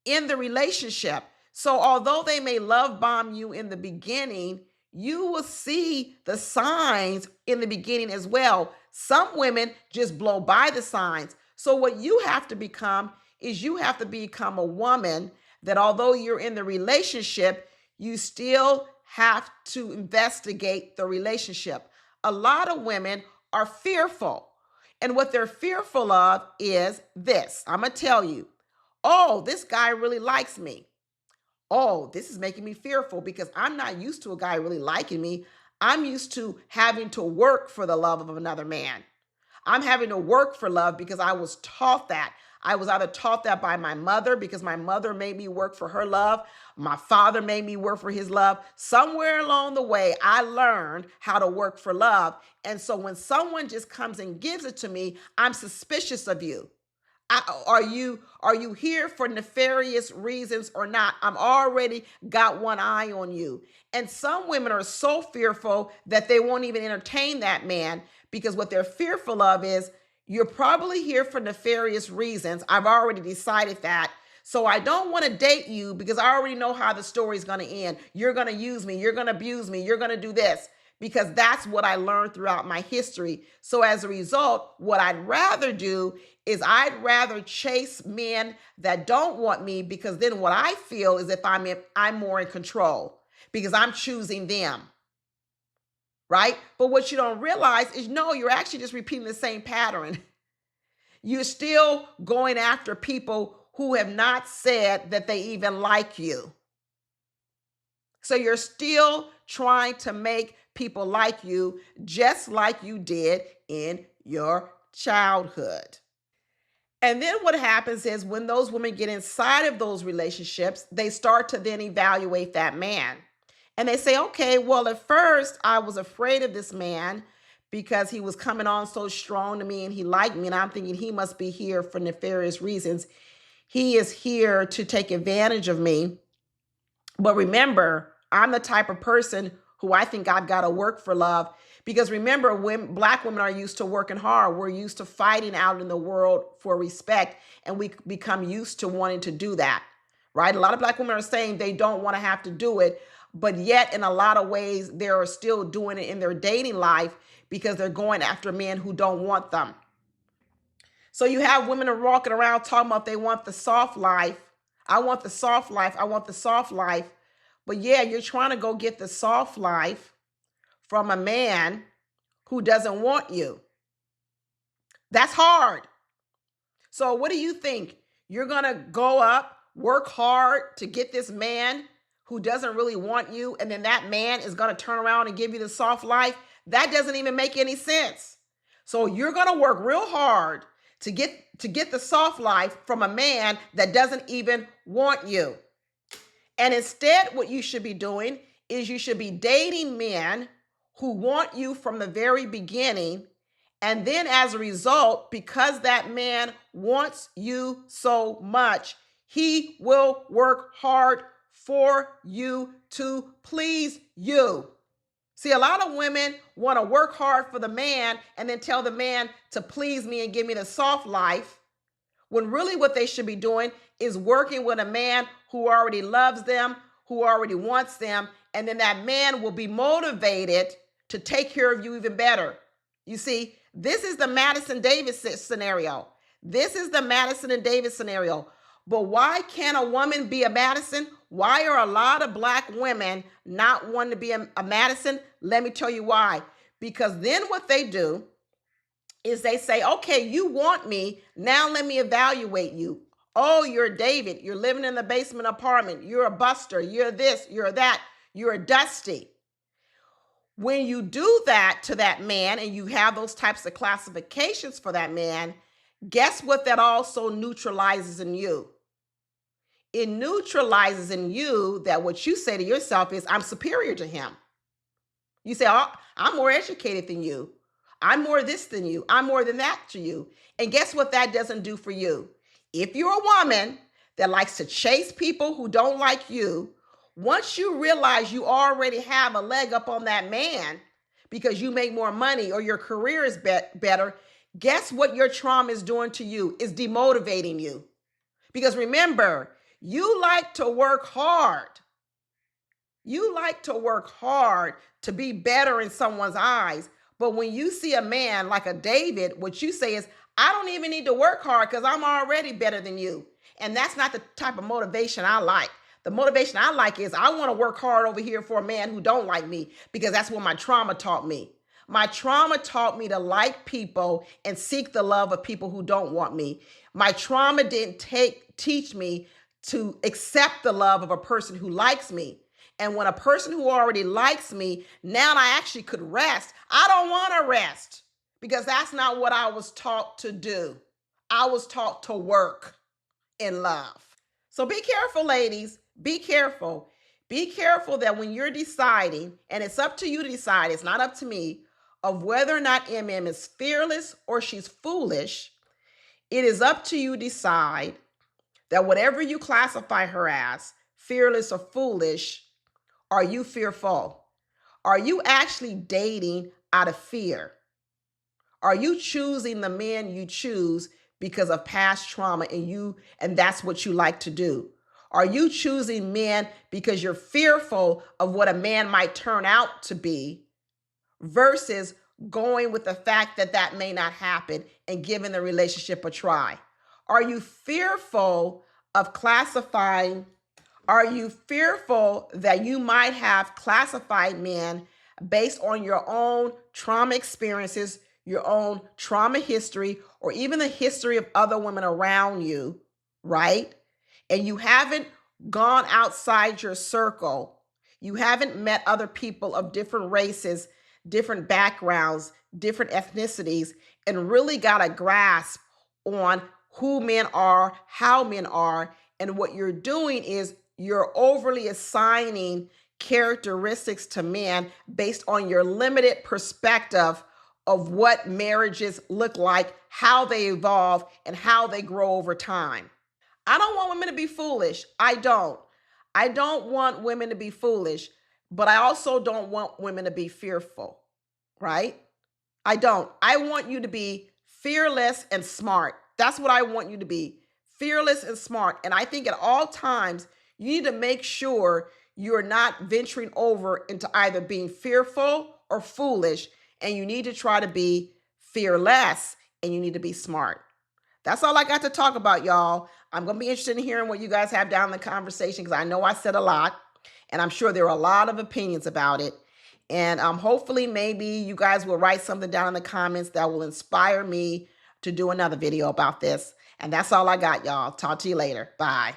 in the relationship. So although they may love bomb you in the beginning, you will see the signs in the beginning as well. Some women just blow by the signs. So what you have to become is you have to become a woman that although you're in the relationship, you still have to investigate the relationship. A lot of women are fearful. And what they're fearful of is this. I'm going to tell you, oh, this guy really likes me. Oh, this is making me fearful because I'm not used to a guy really liking me. I'm used to having to work for the love of another man. I'm having to work for love because I was taught that. I was either taught that by my mother because my mother made me work for her love. My father made me work for his love. Somewhere along the way, I learned how to work for love. And so when someone just comes and gives it to me, I'm suspicious of you. Are you here for nefarious reasons or not? I'm already got one eye on you. And some women are so fearful that they won't even entertain that man because what they're fearful of is, you're probably here for nefarious reasons. I've already decided that. So I don't want to date you because I already know how the story's going to end. You're going to use me. You're going to abuse me. You're going to do this, because that's what I learned throughout my history. So as a result, what I'd rather do is I'd rather chase men that don't want me, because then what I feel is if I'm more in control because I'm choosing them. Right? But what you don't realize is, no, you're actually just repeating the same pattern. You're still going after people who have not said that they even like you. So you're still trying to make people like you just like you did in your childhood. And then what happens is when those women get inside of those relationships, they start to then evaluate that man. And they say, okay, well, at first I was afraid of this man because he was coming on so strong to me and he liked me. And I'm thinking he must be here for nefarious reasons. He is here to take advantage of me. But remember, I'm the type of person who I think I've got to work for love. Because remember, when Black women are used to working hard, we're used to fighting out in the world for respect, and we become used to wanting to do that, right? A lot of Black women are saying they don't want to have to do it, but yet in a lot of ways, they're still doing it in their dating life because they're going after men who don't want them. So you have women are walking around talking about they want the soft life. I want the soft life. I want the soft life. But yeah, you're trying to go get the soft life from a man who doesn't want you. That's hard. So what do you think? You're going to go up, work hard to get this man who doesn't really want you, and then that man is going to turn around and give you the soft life? That doesn't even make any sense. So you're going to work real hard to get the soft life from a man that doesn't even want you. And instead, what you should be doing is you should be dating men who want you from the very beginning. And then as a result, because that man wants you so much, he will work hard for you to please you. See, a lot of women want to work hard for the man and then tell the man to please me and give me the soft life, when really what they should be doing is working with a man who already loves them, who already wants them, and then that man will be motivated to take care of you even better. You see, this is the Madison Davis scenario. This is the Madison and Davis scenario. But why can't a woman be a Madison? Why are a lot of Black women not wanting to be a Madison? Let me tell you why. Because then what they do is they say, okay, you want me, now let me evaluate you. Oh, you're David, you're living in the basement apartment, you're a buster, you're this, you're that, you're a Dusty. When you do that to that man and you have those types of classifications for that man, guess what that also neutralizes in you? It neutralizes in you that what you say to yourself is, I'm superior to him. You say, oh, I'm more educated than you. I'm more this than you. I'm more than that to you. And guess what that doesn't do for you? If you're a woman that likes to chase people who don't like you, once you realize you already have a leg up on that man because you make more money or your career is better, guess what your trauma is doing to you? Is demotivating you. Because remember, you like to work hard. You like to work hard to be better in someone's eyes. But when you see a man like a David, what you say is, I don't even need to work hard because I'm already better than you. And that's not the type of motivation I like. The motivation I like is I want to work hard over here for a man who don't like me because that's what my trauma taught me. My trauma taught me to like people and seek the love of people who don't want me. My trauma didn't teach me to accept the love of a person who likes me. And when a person who already likes me, now I actually could rest. I don't want to rest because that's not what I was taught to do. I was taught to work in love. So be careful, ladies. Be careful. Be careful that when you're deciding, and it's up to you to decide, it's not up to me, of whether or not EmEm is fearless or she's foolish, it is up to you to decide that whatever you classify her as, fearless or foolish, are you fearful? Are you actually dating out of fear? Are you choosing the man you choose because of past trauma and that's what you like to do? Are you choosing men because you're fearful of what a man might turn out to be versus going with the fact that that may not happen and giving the relationship a try? Are you fearful of classifying? Are you fearful that you might have classified men based on your own trauma experiences, your own trauma history, or even the history of other women around you, right? And you haven't gone outside your circle. You haven't met other people of different races, different backgrounds, different ethnicities, and really got a grasp on who men are, how men are. And what you're doing is you're overly assigning characteristics to men based on your limited perspective of what marriages look like, how they evolve, and how they grow over time. I don't want women to be foolish. I don't. I don't want women to be foolish, but I also don't want women to be fearful, right? I don't. I want you to be fearless and smart. That's what I want you to be. Fearless and smart. And I think at all times, you need to make sure you're not venturing over into either being fearful or foolish. And you need to try to be fearless and you need to be smart. That's all I got to talk about, y'all. I'm going to be interested in hearing what you guys have down in the conversation because I know I said a lot and I'm sure there are a lot of opinions about it. And hopefully maybe you guys will write something down in the comments that will inspire me to do another video about this. And that's all I got, y'all. Talk to you later. Bye.